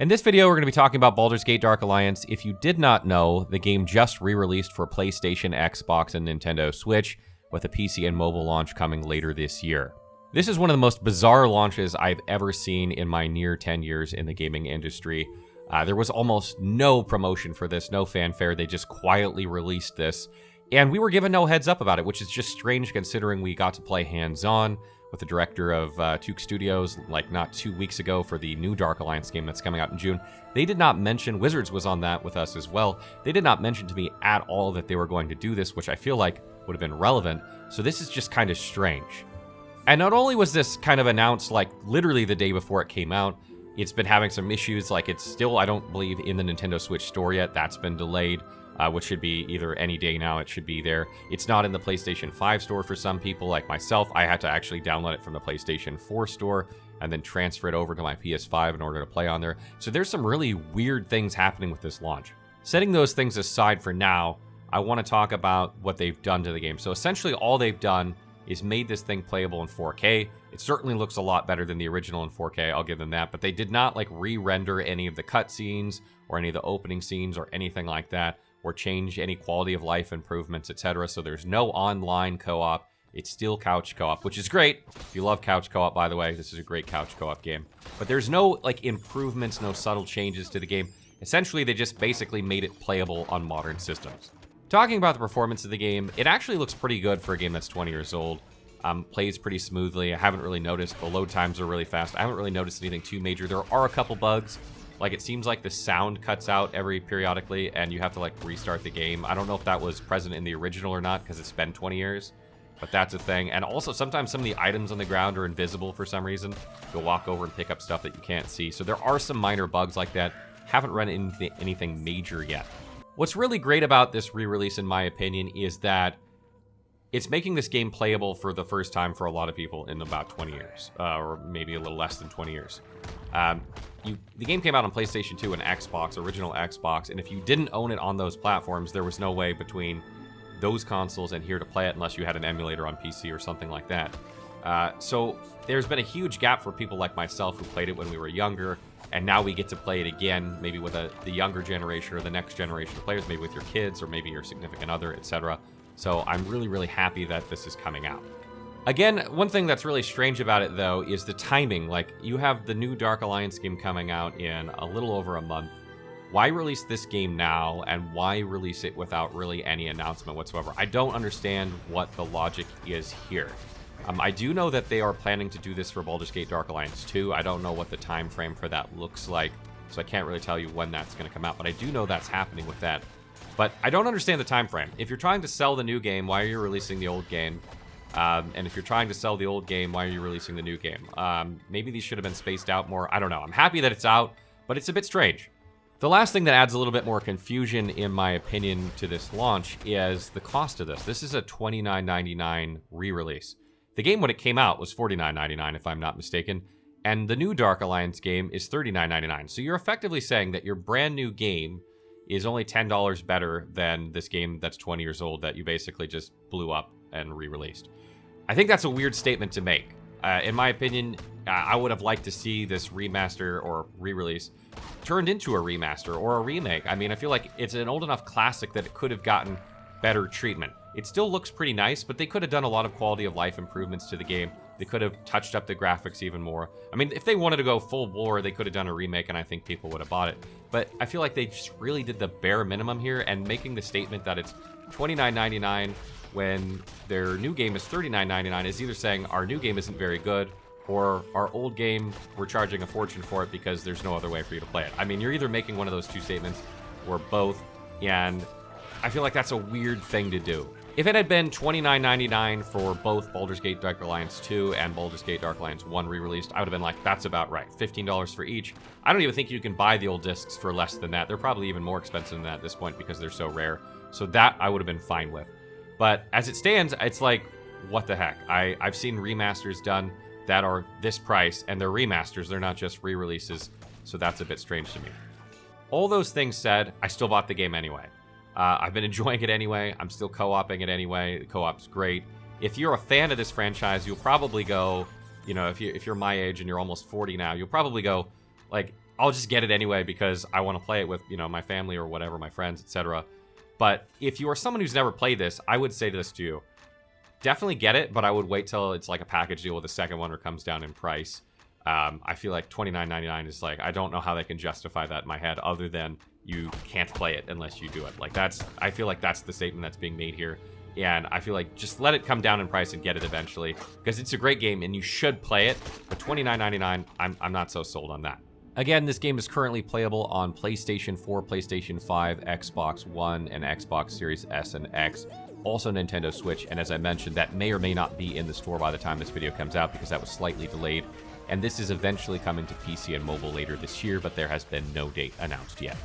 In this video, we're going to be talking about Baldur's Gate Dark Alliance. If you did not know, the game just re-released for PlayStation, Xbox, and Nintendo Switch, with a PC and mobile launch coming later this year. This is one of the most bizarre launches I've ever seen in my near 10 years in the gaming industry. There was almost no promotion for this, no fanfare. They just quietly released this, and we were given no heads up about it, which is just strange considering we got to play hands-on with the director of Tuque Studios, like not 2 weeks ago for the new Dark Alliance game that's coming out in June. They did not mention, Wizards was on that with us as well, they did not mention to me at all that they were going to do this, which I feel like would have been relevant, so this is just kind of strange. And not only was this kind of announced like literally the day before it came out, it's been having some issues, like it's still, I don't believe, in the Nintendo Switch store yet, that's been delayed. Which should be either any day now, it should be there. It's not in the PlayStation 5 store for some people like myself. I had to actually download it from the PlayStation 4 store and then transfer it over to my PS5 in order to play on there. So there's some really weird things happening with this launch. Setting those things aside for now, I want to talk about what they've done to the game. So essentially all they've done is made this thing playable in 4K. It certainly looks a lot better than the original in 4K, I'll give them that, but they did not like re-render any of the cutscenes or any of the opening scenes or anything like that, or change any quality of life improvements, etc. So there's no online co-op. It's still couch co-op, which is great. If you love couch co-op, by the way, this is a great couch co-op game. But there's no like improvements, no subtle changes to the game. Essentially, they just basically made it playable on modern systems. Talking about the performance of the game, it actually looks pretty good for a game that's 20 years old. Plays pretty smoothly. I haven't really noticed. The load times are really fast. I haven't really noticed anything too major. There are a couple bugs. Like, it seems like the sound cuts out every periodically, and you have to, like, restart the game. I don't know if that was present in the original or not, because it's been 20 years. But that's a thing. And also, sometimes some of the items on the ground are invisible for some reason. You'll walk over and pick up stuff that you can't see. So there are some minor bugs like that. Haven't run into anything major yet. What's really great about this re-release, in my opinion, is that it's making this game playable for the first time for a lot of people in about 20 years. Or maybe a little less than 20 years. The game came out on PlayStation 2 and Xbox, original Xbox, and if you didn't own it on those platforms, there was no way between those consoles and here to play it unless you had an emulator on PC or something like that. So there's been a huge gap for people like myself who played it when we were younger, and now we get to play it again, maybe with the younger generation or the next generation of players, maybe with your kids or maybe your significant other, etc. So I'm really, really happy that this is coming out. Again, one thing that's really strange about it, though, is the timing. Like, you have the new Dark Alliance game coming out in a little over a month. Why release this game now, and why release it without really any announcement whatsoever? I don't understand what the logic is here. I do know that they are planning to do this for Baldur's Gate Dark Alliance 2. I don't know what the time frame for that looks like, so I can't really tell you when that's going to come out, but I do know that's happening with that. But I don't understand the time frame. If you're trying to sell the new game, why are you releasing the old game? And if you're trying to sell the old game, why are you releasing the new game? Maybe these should have been spaced out more. I don't know. I'm happy that it's out, but it's a bit strange. The last thing that adds a little bit more confusion, in my opinion, to this launch is the cost of this. This is a $29.99 re-release. The game, when it came out, was $49.99, if I'm not mistaken. And the new Dark Alliance game is $39.99. So you're effectively saying that your brand new game is only $10 better than this game that's 20 years old that you basically just blew up and re-released. I think that's a weird statement to make. In my opinion, I would have liked to see this remaster or re-release turned into a remaster or a remake. I mean, I feel like it's an old enough classic that it could have gotten better treatment. It still looks pretty nice, but they could have done a lot of quality of life improvements to the game. They could have touched up the graphics even more. I mean, if they wanted to go full bore, they could have done a remake, and I think people would have bought it. But I feel like they just really did the bare minimum here, and making the statement that it's $29.99 when their new game is $39.99 is either saying our new game isn't very good, or our old game, we're charging a fortune for it because there's no other way for you to play it. I mean, you're either making one of those two statements or both, and I feel like that's a weird thing to do. If it had been $29.99 for both Baldur's Gate Dark Alliance 2 and Baldur's Gate Dark Alliance 1 re-released, I would have been like, that's about right. $15 for each. I don't even think you can buy the old discs for less than that. They're probably even more expensive than that at this point because they're so rare. So that I would have been fine with. But as it stands, it's like, what the heck? I've seen remasters done that are this price, and they're remasters. They're not just re-releases. So that's a bit strange to me. All those things said, I still bought the game anyway. I've been enjoying it anyway. I'm still co-oping it anyway. The co-op's great. If you're a fan of this franchise, you'll probably go, you know, if you're my age and you're almost 40 now, you'll probably go, like, I'll just get it anyway because I want to play it with, my family or whatever, my friends, etc. But if you are someone who's never played this, I would say this to you. Definitely get it, but I would wait till it's like a package deal with the second one or comes down in price. I feel like $29.99 is like, I don't know how they can justify that in my head other than you can't play it unless you do it. Like I feel like that's the statement that's being made here. And I feel like just let it come down in price and get it eventually because it's a great game and you should play it. But $29.99, I'm not so sold on that. Again, this game is currently playable on PlayStation 4, PlayStation 5, Xbox One, and Xbox Series S and X. Also Nintendo Switch, and as I mentioned, that may or may not be in the store by the time this video comes out because that was slightly delayed. And this is eventually coming to PC and mobile later this year, but there has been no date announced yet.